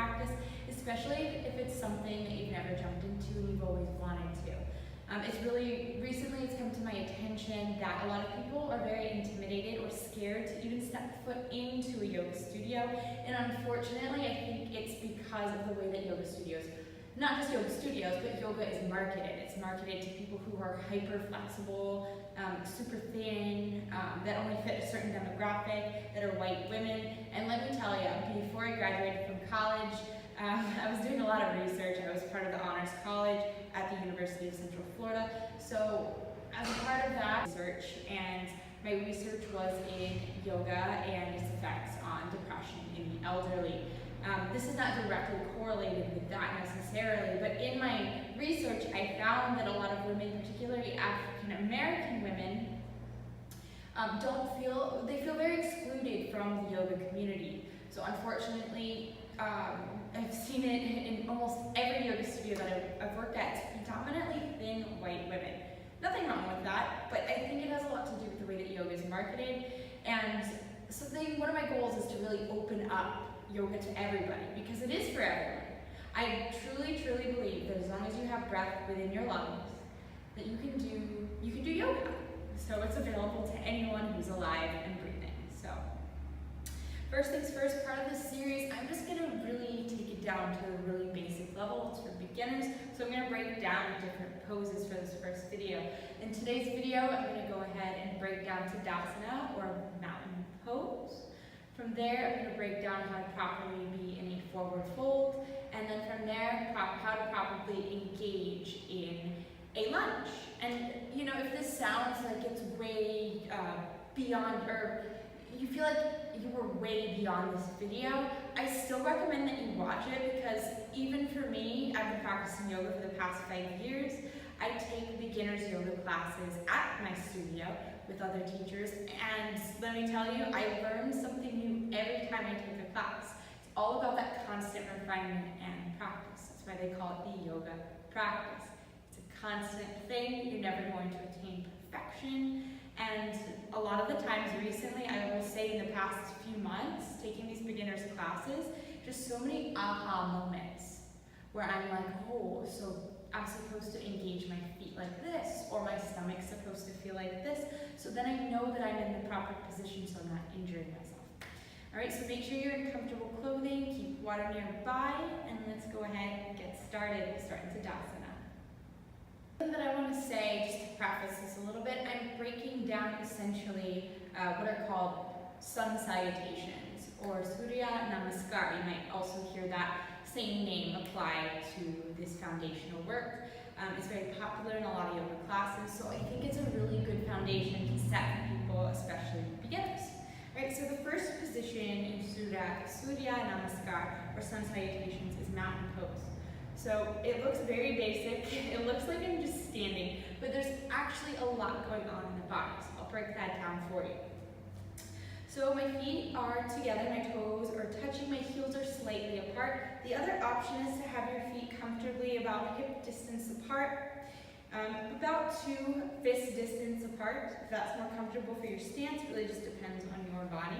practice, especially if it's something that you've never jumped into and you've always wanted to. Recently it's come to my attention that a lot of people are very intimidated or scared to even step foot into a yoga studio, and unfortunately I think it's because of the way that yoga studios, not just yoga studios, but yoga is marketed. It's marketed to people who are hyper flexible, super thin, that only fit a certain demographic, that are white women. And let me tell you, before I graduated from college, I was doing a lot of research. I was part of the Honors College at the University of Central Florida. So as a part of that research, and my research was in yoga and its effects on depression in the elderly. This is not directly correlated with that necessarily, but in my research I found that a lot of women, particularly African American women, they feel very excluded from the yoga community. So unfortunately, I've seen it in almost every yoga studio that I've worked at. It's predominantly thin white women. Nothing wrong with that, but I think it has a lot to do with the way that yoga is marketed. And so one of my goals is to really open up yoga to everybody, because it is for everyone. I truly, truly believe that as long as you have breath within your lungs, that you can do yoga. So it's available to anyone who's alive and breathing. So first things first, part of this series, I'm just going to really take it down to a really basic level. It's for beginners. So I'm going to break down different poses for this first video. In today's video, I'm going to go ahead and break down Tadasana, or mountain pose. From there, I'm going to break down how to properly be in a forward fold, and then from there, how to properly engage in a lunge. And you know, if this sounds like it's way beyond, or you feel like you were way beyond this video, I still recommend that you watch it, because even for me, I've been practicing yoga for the past 5 years. I take beginners yoga classes at my studio with other teachers, and let me tell you, I learn something new every time I take a class. It's all about that constant refinement and practice. That's why they call it the yoga practice. It's a constant thing. You're never going to attain perfection. And a lot of the times recently, I will say in the past few months, taking these beginners classes, just so many aha moments where I'm like, oh, so I'm supposed to engage my feet like this, or my stomach's supposed to feel like this, so then I know that I'm in the proper position so I'm not injuring myself. Alright, so make sure you're in comfortable clothing, keep water nearby, and let's go ahead and get started. We'll start in Tadasana. Something that I want to say, just to preface this a little bit, I'm breaking down essentially what are called sun salutations, or Surya Namaskar. You might also hear that same name applied to this foundational work. It's very popular in a lot of yoga classes, so I think it's a really good foundation to set for people, especially beginners. Right, so the first position in Surya Namaskar, or sun salutations, is mountain pose. So it looks very basic. It looks like I'm just standing, but there's actually a lot going on in the body, so I'll break that down for you. So my feet are together, my toes are touching, my heels are slightly apart. The other option is to have your feet comfortably about hip distance apart, about 2 fist distance apart. If that's more comfortable for your stance, it really just depends on your body.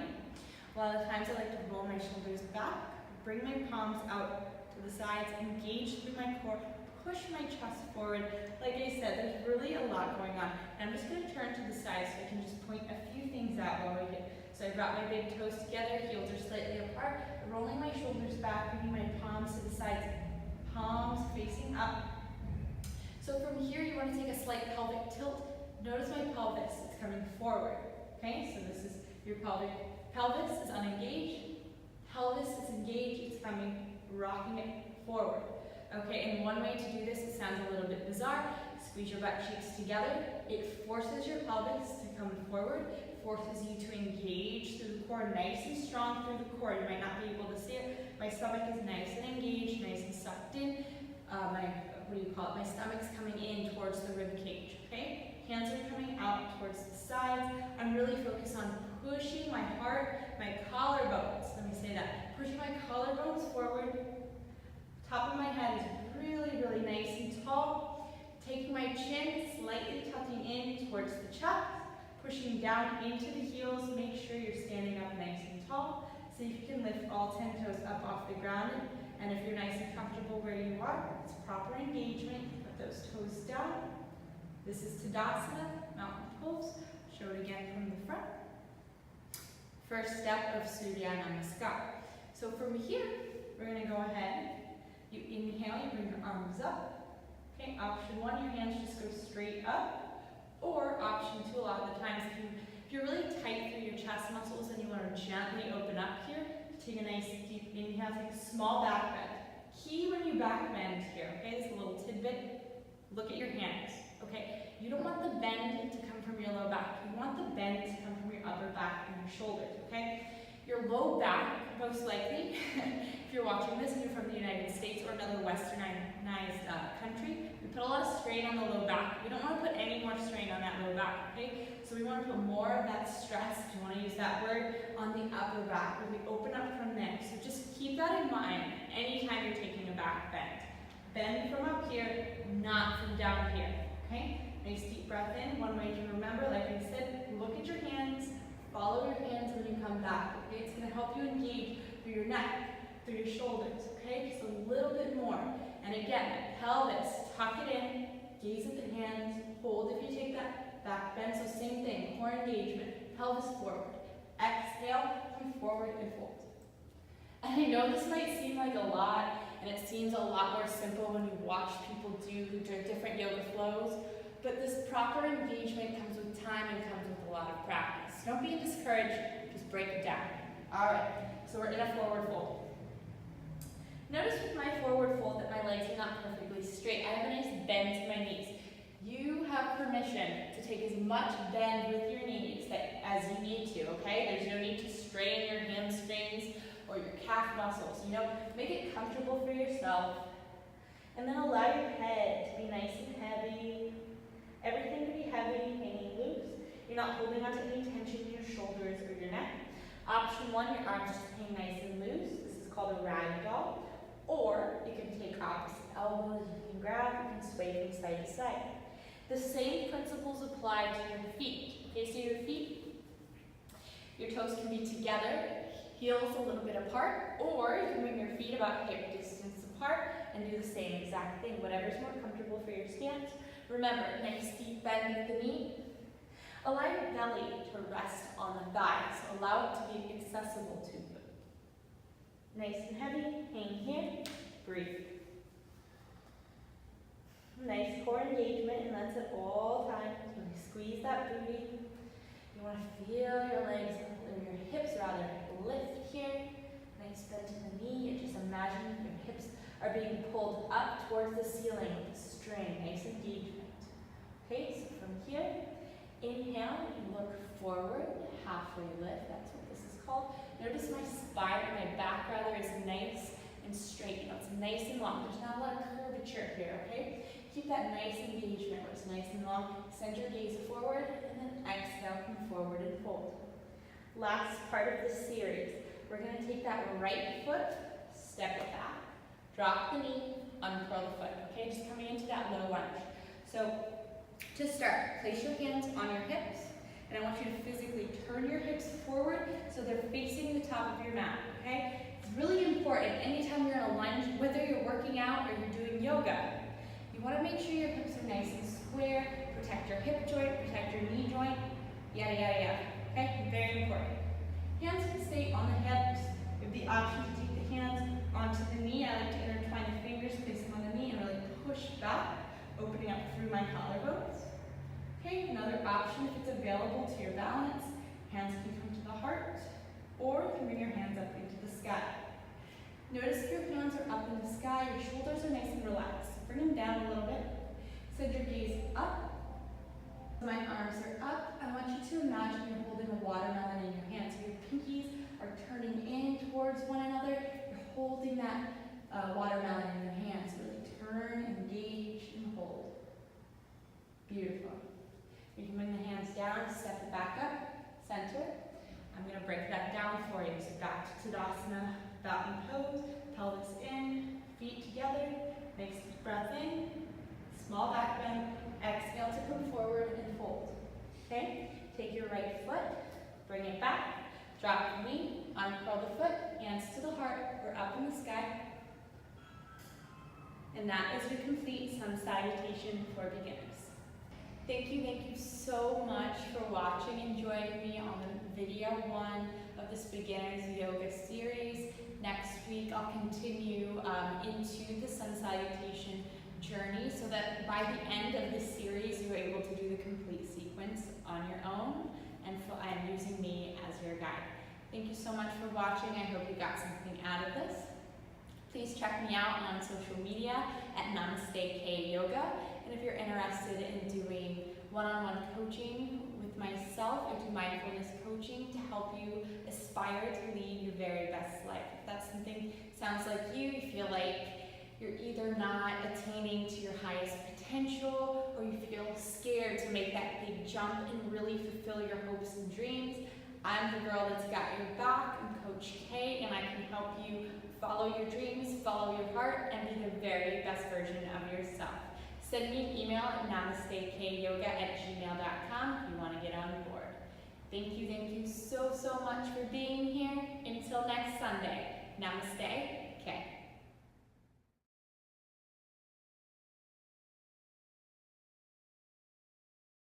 A lot of times I like to roll my shoulders back, bring my palms out to the sides, engage through my core, push my chest forward. Like I said, there's really a lot going on. And I'm just going to turn to the side so I can just point a few things out while we're here. So I brought my big toes together, heels are slightly apart, rolling my shoulders back, bringing my palms to the sides, palms facing up. So from here, you want to take a slight pelvic tilt. Notice my pelvis, it's coming forward. Okay, so this is your pelvic. Pelvis is unengaged, pelvis is engaged, it's coming, rocking it forward. Okay, and one way to do this, it sounds a little bit bizarre, squeeze your butt cheeks together. It forces your pelvis to come forward, forces you to engage through the core, nice and strong through the core. You might not be able to see it. My stomach is nice and engaged, nice and sucked in. My stomach's coming in towards the rib cage, okay? Hands are coming out towards the sides. I'm really focused on pushing my heart, my collarbones. Let me say that. Pushing my collarbones forward. Top of my head is really, really nice and tall. Taking my chin, slightly tucking in towards the chest. Pushing down into the heels. Make sure you're standing up nice and tall. See if you can lift all 10 toes up off the ground. And if you're nice and comfortable where you are, it's proper engagement. Put those toes down. This is Tadasana, mountain pose. Show it again from the front. First step of Surya Namaskar. So from here, we're going to go ahead. You inhale, you bring your arms up. Okay, option one, your hands just go straight up. Or option two, a lot of the times, if you're really tight through your chest muscles and you want to gently open up here, take a nice deep inhale, take a small back bend. Key when you back bend here, okay, this is a little tidbit. Look at your hands, okay? You don't want the bend to come from your low back. You want the bend to come from your upper back and your shoulders, okay? Your low back, most likely, if you're watching this and you're from the United States or another westernized country, we put a lot of strain on the low back. We don't want to put any more strain on that low back, okay? So we want to put more of that stress, if you want to use that word, on the upper back, where we open up from there. So just keep that in mind anytime you're taking a back bend. Bend from up here, not from down here, okay? Nice deep breath in. One way to remember, like I said, look at your hands, follow your hands when you come back, okay? It's going to help you engage through your neck, through your shoulders, okay? Just a little bit more. And again, the pelvis, tuck it in, gaze at the hands, hold if you take that back bend. So same thing, core engagement, pelvis forward. Exhale, come forward and fold. And I know this might seem like a lot, and it seems a lot more simple when you watch people do different yoga flows, but this proper engagement comes with time and comes with a lot of practice. Don't be discouraged, just break it down. All right, so we're in a forward fold. Notice with my forward fold that my legs are not perfectly straight. I have a nice bend to my knees. You have permission to take as much bend with your knees as you need to, okay? There's no need to strain your hamstrings or your calf muscles. You know, make it comfortable for yourself. And then allow your head to be nice and heavy. Everything to be heavy, hanging loose. You're not holding onto any tension in your shoulders or your neck. Option one, your arms just hang nice and loose. This is called a rag doll. Or you can take opposite elbows, you can grab, you can sway from side to side. The same principles apply to your feet. Okay, so your feet, your toes can be together, heels a little bit apart, or you can bring your feet about hip distance apart and do the same exact thing, whatever's more comfortable for your stance. Remember, nice deep bend at the knee. Allow your belly to rest on the thighs, so allow it to be accessible to you. Nice and heavy, hang here, breathe. Nice core engagement, and that's at all times. Really squeeze that booty. You want to feel your legs, or your hips rather, lift here. Nice bend to the knee, and just imagine your hips are being pulled up towards the ceiling with a string. Nice engagement. Okay, so from here, inhale, you look forward, halfway lift, that's what this is called. Notice my spine, or my back rather, is nice and straight. You know, it's nice and long. There's not a lot of curvature here, okay? Keep that nice engagement where it's nice and long. Send your gaze forward, and then exhale, come forward and fold. Last part of this series, we're going to take that right foot, step it back, drop the knee, uncurl the foot, okay? Just coming into that low lunge. So, to start, place your hands on your hips, and I want you to physically turn your hips forward so they're facing the top of your mat, okay? It's really important anytime you're in a lunge, whether you're working out or you're doing yoga, you want to make sure your hips are nice and square, protect your hip joint, protect your knee joint, yada, yada, yada, okay? Very important. Hands can stay on the hips. You have the option to take the hands onto the knee. I like to intertwine the fingers, place them on the knee, and really push back, opening up through my collarbones. Okay, another option, if it's available to your balance, hands can come to the heart, or you can bring your hands up into the sky. Notice if your hands are up in the sky, your shoulders are nice and relaxed. Bring them down a little bit. Send your gaze up. My arms are up. I want you to imagine you're holding a watermelon in your hands. So your pinkies are turning in towards one another. You're holding that watermelon in your hands. Really turn, engage, and hold. Beautiful. You can bring the hands down, step it back up, center. I'm going to break that down for you. So back to Tadasana, mountain pose, pelvis in, feet together. Nice deep breath in, small back bend, exhale to come forward and fold. Okay? Take your right foot, bring it back, drop the knee, uncurl the foot, hands to the heart, or up in the sky. and that is your complete sun salutation for beginners. Thank you so much for watching and joining me on the video 1 of this beginners yoga series. Next week I'll continue into the sun salutation journey so that by the end of this series you're able to do the complete sequence on your own and using me as your guide. Thank you so much for watching. I hope you got something out of this. Please check me out on social media at Namaste K Yoga. And if you're interested in doing one-on-one coaching with myself, I do mindfulness coaching to help you aspire to lead your very best life. If that's something sounds like you feel like you're either not attaining to your highest potential, or you feel scared to make that big jump and really fulfill your hopes and dreams, I'm the girl that's got your back. I'm Coach K, and I can help you follow your dreams, follow your heart, and be the very best version of yourself. Send me an email at namasteKyoga@gmail.com if you want to get on board. Thank you so much for being here. Until next Sunday, Namaste K.